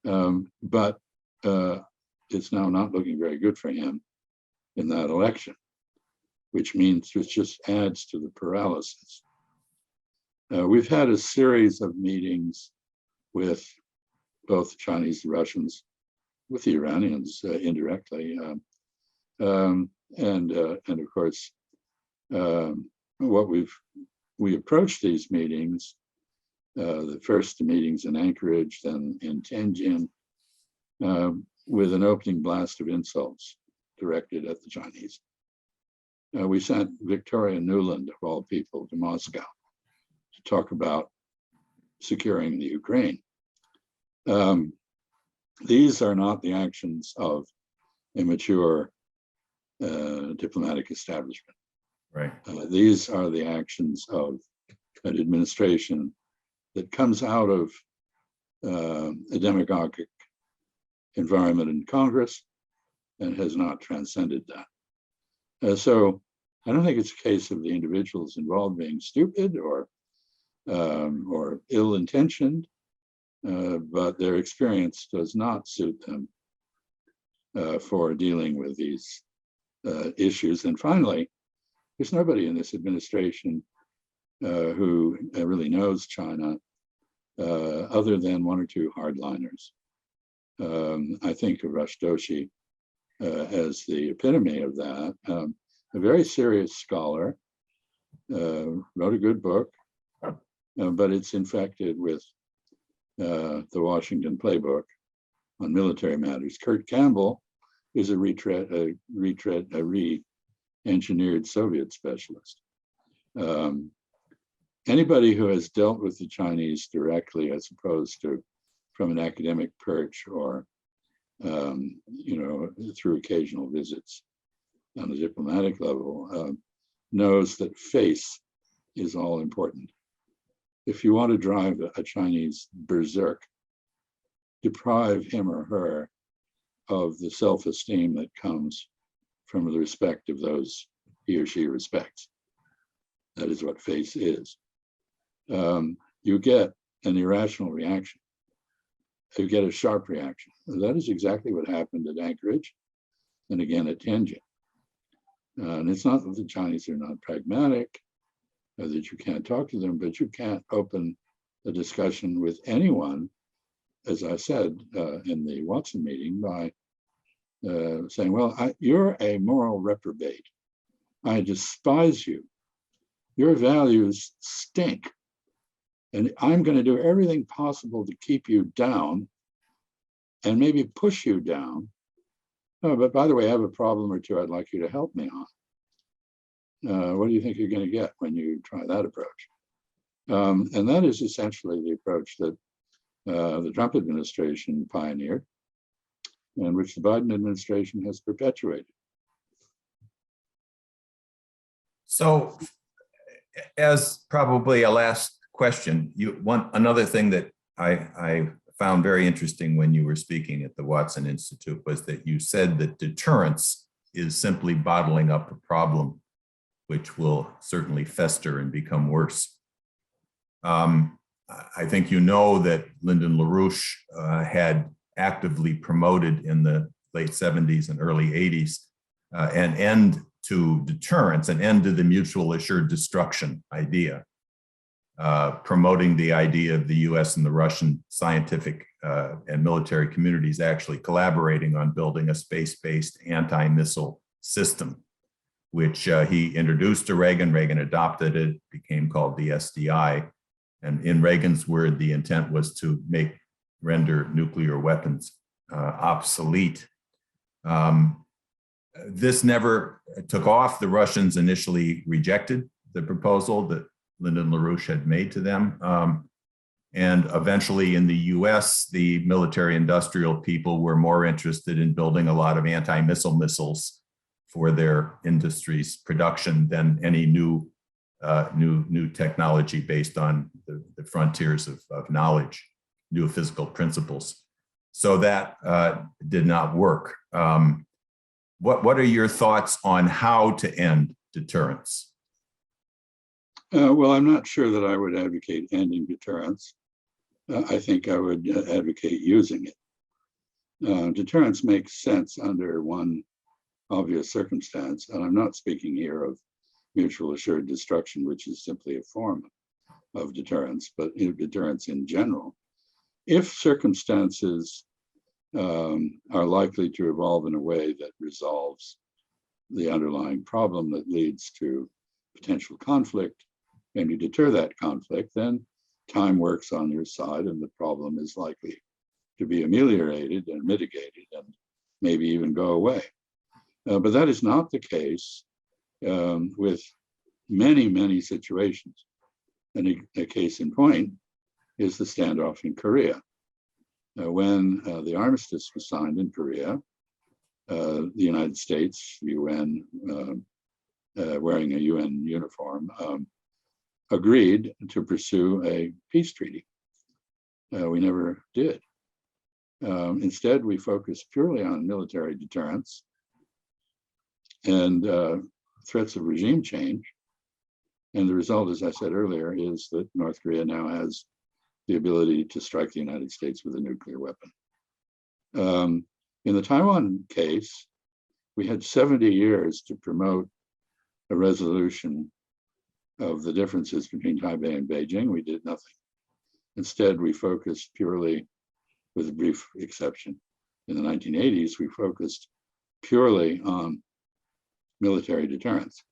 [SPEAKER 1] But it's now not looking very good for him in that election, which just adds to the paralysis. We've had a series of meetings with both the Chinese and Russians, with the Iranians indirectly, and of course, we approached these meetings, the first meetings in Anchorage, then in Tianjin, with an opening blast of insults directed at the Chinese. We sent Victoria Nuland, of all people, to Moscow to talk about securing the Ukraine. These are not the actions of a mature diplomatic establishment.
[SPEAKER 2] Right.
[SPEAKER 1] These are the actions of an administration that comes out of a demagogic environment in Congress and has not transcended that. So I don't think it's a case of the individuals involved being stupid or ill-intentioned, but their experience does not suit them for dealing with these issues. And finally, there's nobody in this administration who really knows China other than one or two hardliners. I think of Rush Doshi as the epitome of that. A very serious scholar, wrote a good book, but it's infected with the Washington playbook on military matters. Kurt Campbell is a re-engineered Soviet specialist. Anybody who has dealt with the Chinese directly, as opposed to from an academic perch or through occasional visits on a diplomatic level, knows that face is all important. If you want to drive a Chinese berserk, deprive him or her of the self-esteem that comes from the respect of those he or she respects. That is what face is. You get an irrational reaction. You get a sharp reaction. That is exactly what happened at Anchorage and again at Tianjin. And it's not that the Chinese are not pragmatic, or that you can't talk to them, but you can't open a discussion with anyone, as I said in the Watson meeting, by saying, well, you're a moral reprobate. I despise you. Your values stink. And I'm going to do everything possible to keep you down and maybe push you down. Oh, but by the way, I have a problem or two I'd like you to help me on. What do you think you're going to get when you try that approach? And that is essentially the approach that the Trump administration pioneered and which the Biden administration has perpetuated.
[SPEAKER 2] So as probably a last question, another thing that I found very interesting when you were speaking at the Watson Institute was that you said that deterrence is simply bottling up a problem which will certainly fester and become worse. I think you know that Lyndon LaRouche had actively promoted in the late 70s and early 80s an end to deterrence, an end to the mutual assured destruction idea, promoting the idea of the US and the Russian scientific and military communities actually collaborating on building a space-based anti-missile system, which he introduced to Reagan. Reagan adopted it, became called the SDI. And in Reagan's word, the intent was to render nuclear weapons obsolete. This never took off. The Russians initially rejected the proposal that Lyndon LaRouche had made to them. And eventually in the US, the military industrial people were more interested in building a lot of anti-missile missiles for their industry's production than any new technology based on the frontiers of knowledge, new physical principles. So that did not work. What are your thoughts on how to end deterrence?
[SPEAKER 1] Well, I'm not sure that I would advocate ending deterrence. I think I would advocate using it. Deterrence makes sense under one obvious circumstance, and I'm not speaking here of mutual assured destruction, which is simply a form of deterrence, but deterrence in general. If circumstances are likely to evolve in a way that resolves the underlying problem that leads to potential conflict, and you deter that conflict, then time works on your side and the problem is likely to be ameliorated and mitigated and maybe even go away. But that is not the case with many, many situations. And a case in point is the standoff in Korea. When the armistice was signed in Korea, the United States, UN, wearing a UN uniform, agreed to pursue a peace treaty. We never did. Instead, we focused purely on military deterrence and threats of regime change. And the result, as I said earlier, is that North Korea now has the ability to strike the United States with a nuclear weapon. In the Taiwan case, we had 70 years to promote a resolution of the differences between Taipei and Beijing. We did nothing. Instead, we focused purely, with a brief exception, in the 1980s, we focused purely on military deterrence.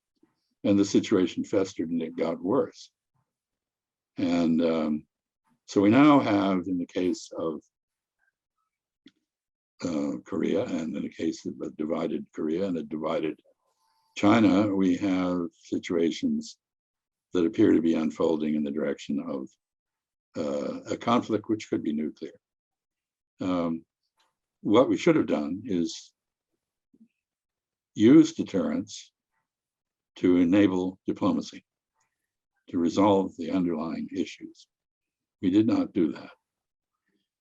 [SPEAKER 1] And the situation festered and it got worse. And so we now have, in the case of Korea, and in the case of a divided Korea and a divided China, we have situations that appear to be unfolding in the direction of a conflict which could be nuclear. What we should have done is use deterrence to enable diplomacy, to resolve the underlying issues. We did not do that.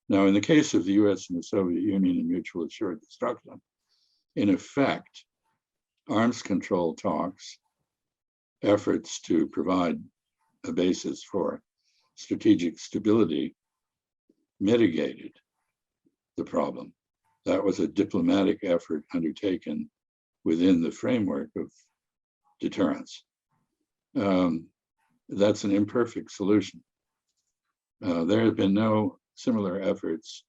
[SPEAKER 1] Now, in the case of the US and the Soviet Union and mutual assured destruction, in effect, arms control talks, efforts to provide a basis for strategic stability, mitigated the problem. That was a diplomatic effort undertaken within the framework of deterrence. That's an imperfect solution. There have been no similar efforts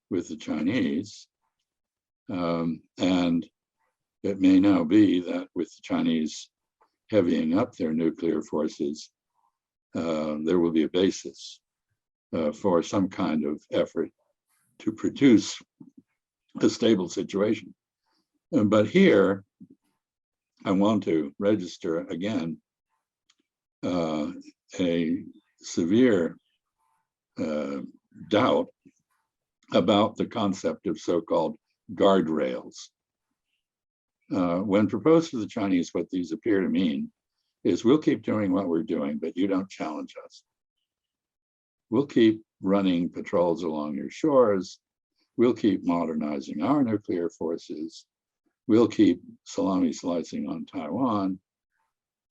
[SPEAKER 1] with the Chinese, and it may now be that with the Chinese heavying up their nuclear forces, there will be a basis for some kind of effort to produce a stable situation. But here, I want to register again a severe doubt about the concept of so-called guardrails. When proposed to the Chinese, what these appear to mean is we'll keep doing what we're doing, but you don't challenge us. We'll keep running patrols along your shores. We'll keep modernizing our nuclear forces. We'll keep salami slicing on Taiwan.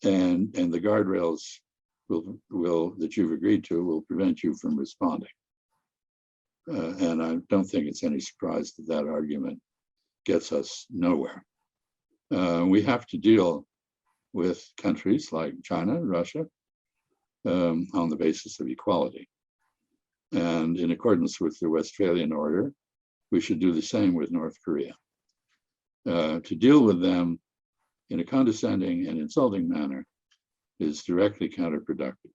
[SPEAKER 1] and the guardrails will that you've agreed to will prevent you from responding. And I don't think it's any surprise that that argument gets us nowhere. We have to deal with countries like China and Russia on the basis of equality. And in accordance with the Westphalian Order, we should do the same with North Korea. To deal with them in a condescending and insulting manner is directly counterproductive.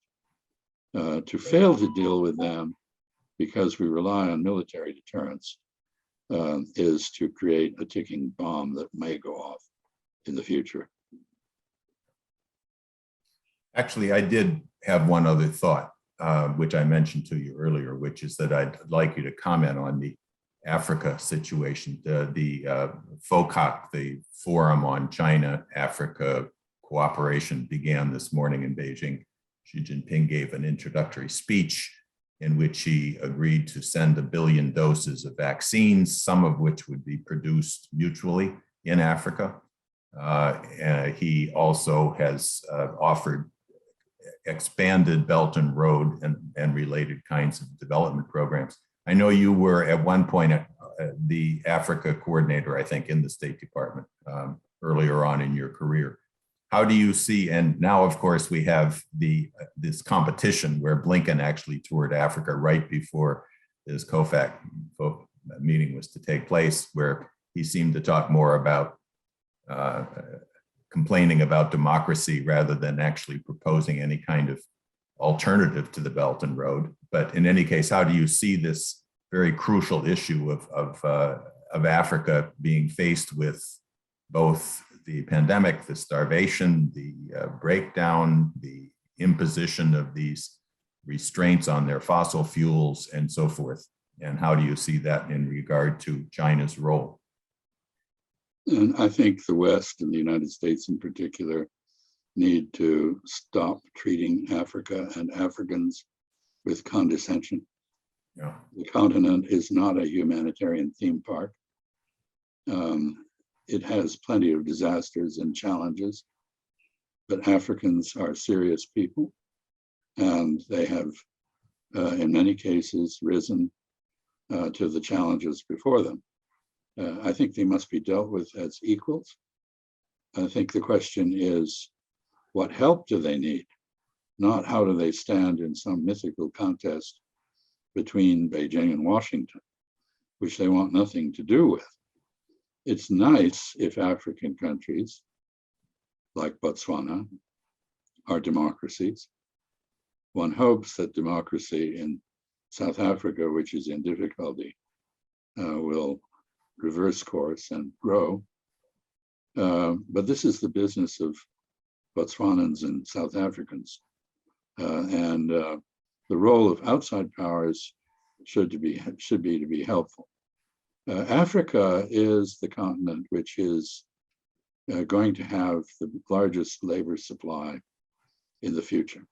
[SPEAKER 1] To fail to deal with them because we rely on military deterrence is to create a ticking bomb that may go off in the future.
[SPEAKER 2] Actually, I did have one other thought, which I mentioned to you earlier, which is that I'd like you to comment on the Africa situation. The FOCAC, the Forum on China-Africa Cooperation, began this morning in Beijing. Xi Jinping gave an introductory speech in which he agreed to send 1 billion doses of vaccines, some of which would be produced mutually in Africa. He also has offered expanded Belt and Road and related kinds of development programs. I know you were at one point the Africa coordinator, I think, in the State Department earlier on in your career. How do you see, and now of course we have this competition where Blinken actually toured Africa right before his COFAC meeting was to take place, where he seemed to talk more about complaining about democracy rather than actually proposing any kind of alternative to the Belt and Road. But in any case, how do you see this very crucial issue of Africa being faced with both the pandemic, the starvation, the breakdown, the imposition of these restraints on their fossil fuels and so forth? And how do you see that in regard to China's role?
[SPEAKER 1] And I think the West and the United States in particular need to stop treating Africa and Africans with condescension.
[SPEAKER 2] Yeah.
[SPEAKER 1] The continent is not a humanitarian theme park. It has plenty of disasters and challenges, but Africans are serious people, and they have, in many cases, risen to the challenges before them. I think they must be dealt with as equals. I think the question is, what help do they need? Not how do they stand in some mythical contest between Beijing and Washington, which they want nothing to do with. It's nice if African countries, like Botswana, are democracies. One hopes that democracy in South Africa, which is in difficulty, will reverse course and grow. But this is the business of Botswanans and South Africans. And the role of outside powers should be to be helpful. Africa is the continent which is going to have the largest labor supply in the future.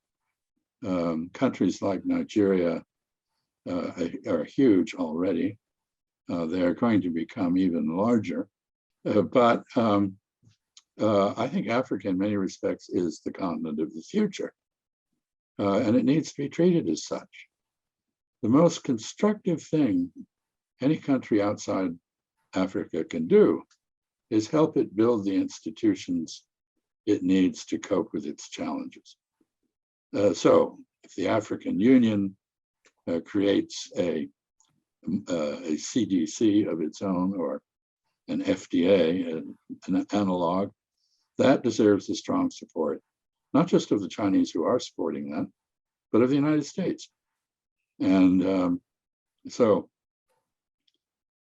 [SPEAKER 1] Countries like Nigeria are huge already. They are going to become even larger. But I think Africa, in many respects, is the continent of the future. And it needs to be treated as such. The most constructive thing any country outside Africa can do is help it build the institutions it needs to cope with its challenges. So if the African Union creates a CDC of its own, or an FDA, an analog, that deserves the strong support, not just of the Chinese who are supporting that, but of the United States. And so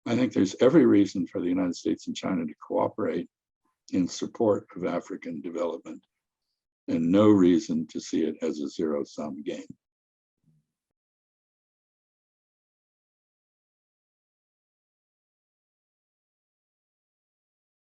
[SPEAKER 1] I think there's every reason for the United States and China to cooperate in support of African development, and no reason to see it as a zero-sum game.